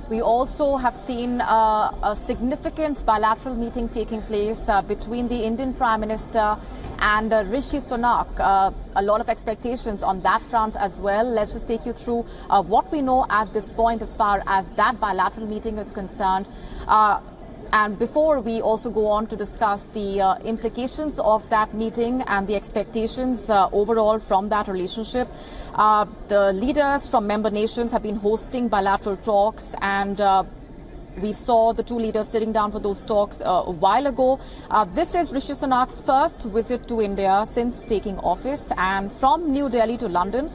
We also have seen a significant bilateral meeting taking place between the Indian Prime Minister and Rishi Sunak. A lot of expectations on that front as well. Let's just take you through what we know at this point as far as that bilateral meeting is concerned. And before we also go on to discuss the implications of that meeting and the expectations overall from that relationship, the leaders from member nations have been hosting bilateral talks, and we saw the two leaders sitting down for those talks a while ago. This is Rishi Sunak's first visit to India since taking office, and from New Delhi to London,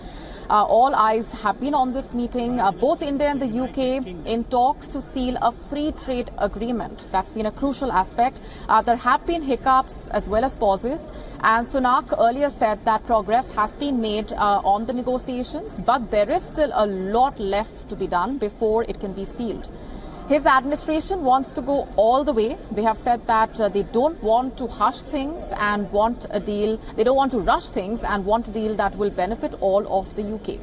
all eyes have been on this meeting. Both India and the UK in talks to seal a free trade agreement. That's been a crucial aspect. There have been hiccups as well as pauses. And Sunak earlier said that progress has been made on the negotiations, but there is still a lot left to be done before it can be sealed. His administration wants to go all the way. They have said that they don't want to hush things and want a deal. They don't want to rush things and want a deal that will benefit all of the UK.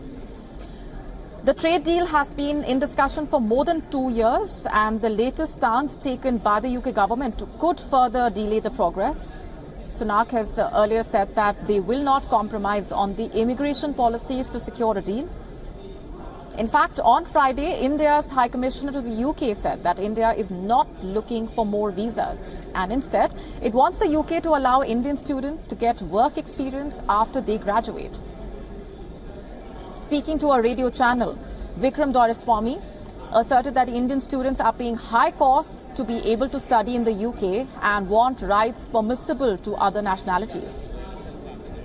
The trade deal has been in discussion for more than 2 years, and the latest stance taken by the UK government could further delay the progress. Sunak has earlier said that they will not compromise on the immigration policies to secure a deal. In fact, on Friday, India's High Commissioner to the UK said that India is not looking for more visas, and instead it wants the UK to allow Indian students to get work experience after they graduate. Speaking to a radio channel, Vikram Doraiswamy asserted that Indian students are paying high costs to be able to study in the UK and want rights permissible to other nationalities.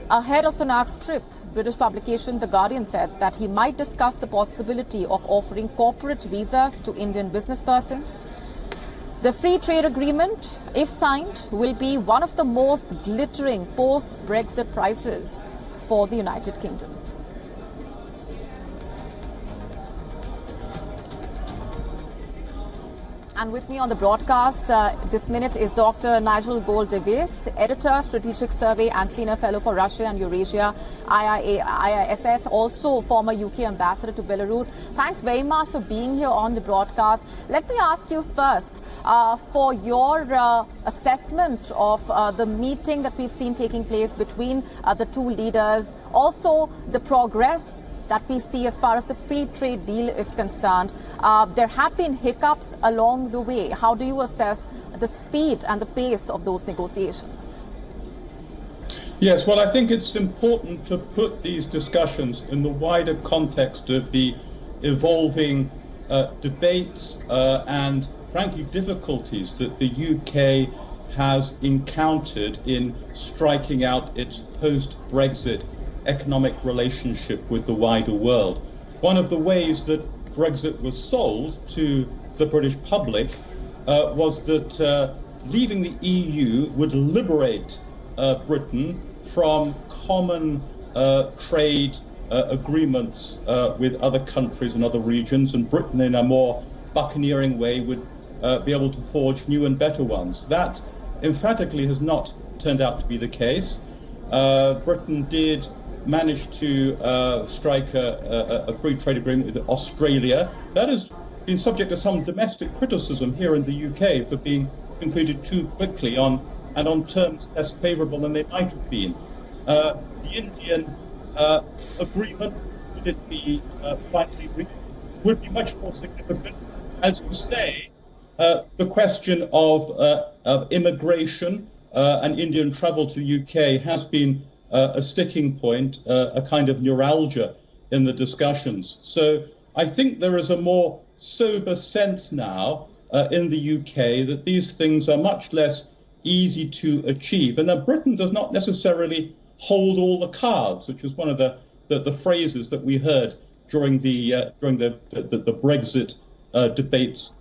Ahead of Sunak's trip, British publication The Guardian said that he might discuss the possibility of offering corporate visas to Indian businesspersons. The free trade agreement, if signed, will be one of the most glittering post-Brexit prizes for the United Kingdom. And with me on the broadcast this minute is Dr. Nigel Gold-Davies, Editor, Strategic Survey and Senior Fellow for Russia and Eurasia, IISS, also former UK Ambassador to Belarus. Thanks very much for being here on the broadcast. Let me ask you first for your assessment of the meeting that we've seen taking place between the two leaders, also the progress that we see as far as the free trade deal is concerned. There have been hiccups along the way. How do you assess the speed and the pace of those negotiations? Yes, well, I think it's important to put these discussions in the wider context of the evolving debates and, frankly, difficulties that the UK has encountered in striking out its post-Brexit economic relationship with the wider world. One of the ways that Brexit was sold to the British public was that leaving the EU would liberate Britain from common trade agreements with other countries and other regions, and Britain in a more buccaneering way would be able to forge new and better ones. That emphatically has not turned out to be the case. Britain did managed to strike a free trade agreement with Australia. That has been subject to some domestic criticism here in the UK for being concluded too quickly on terms less favourable than they might have been. The Indian agreement, would it be finally reached, would be much more significant. As you say, the question of immigration and Indian travel to the UK has been a sticking point, a kind of neuralgia in the discussions. So I think there is a more sober sense now in the UK that these things are much less easy to achieve, and that Britain does not necessarily hold all the cards, which was one of the phrases that we heard during the Brexit debates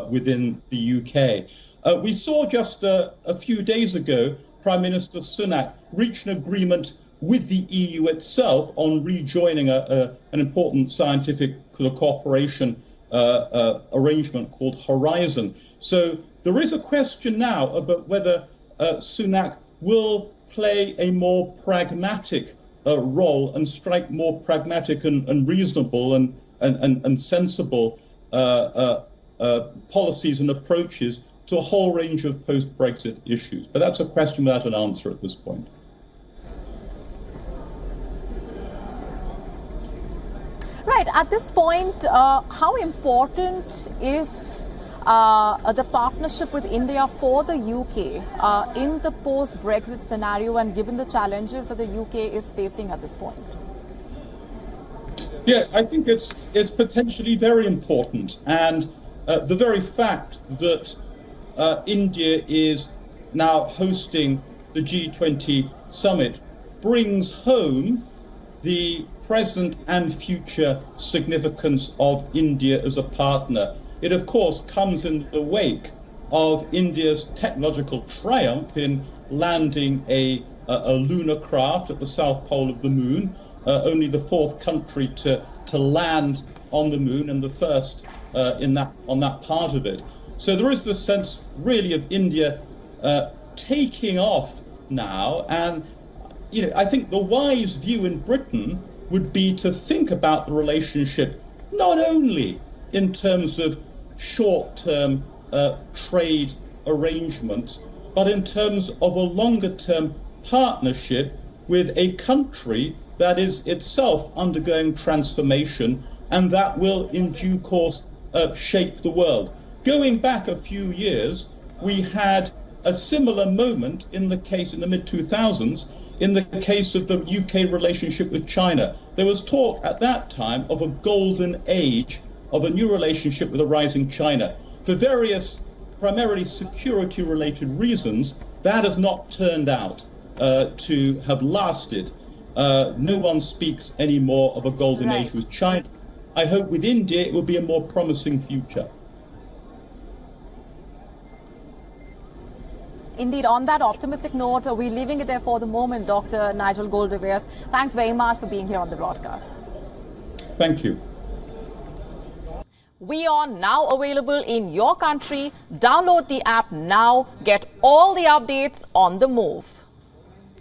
within the UK. We saw just a few days ago Prime Minister Sunak reached an agreement with the EU itself on rejoining an important scientific cooperation arrangement called Horizon. So there is a question now about whether Sunak will play a more pragmatic role and strike more pragmatic and reasonable and sensible policies and approaches to a whole range of post-Brexit issues. But that's a question without an answer at this point. Right. At this point, how important is the partnership with India for the UK in the post-Brexit scenario, and given the challenges that the UK is facing at this point? Yeah, I think it's potentially very important, and the very fact that India is now hosting the G20 Summit brings home the present and future significance of India as a partner. It, of course, comes in the wake of India's technological triumph in landing a lunar craft at the south pole of the moon, only the fourth country to land on the moon and the first on that part of it. So there is this sense, really, of India taking off now, and I think the wise view in Britain would be to think about the relationship not only in terms of short-term trade arrangements, but in terms of a longer-term partnership with a country that is itself undergoing transformation and that will in due course shape the world. Going back a few years, we had a similar moment in the mid-2000s, in the case of the UK relationship with China. There was talk at that time of a golden age of a new relationship with a rising China. For various, primarily security-related reasons, that has not turned out to have lasted. No one speaks anymore of a golden age with China. I hope with India it will be a more promising future. Indeed, on that optimistic note, we're leaving it there for the moment, Dr. Nigel Gold-de-Vries. Thanks very much for being here on the broadcast. Thank you. WION now available in your country. Download the app now. Get all the updates on the move.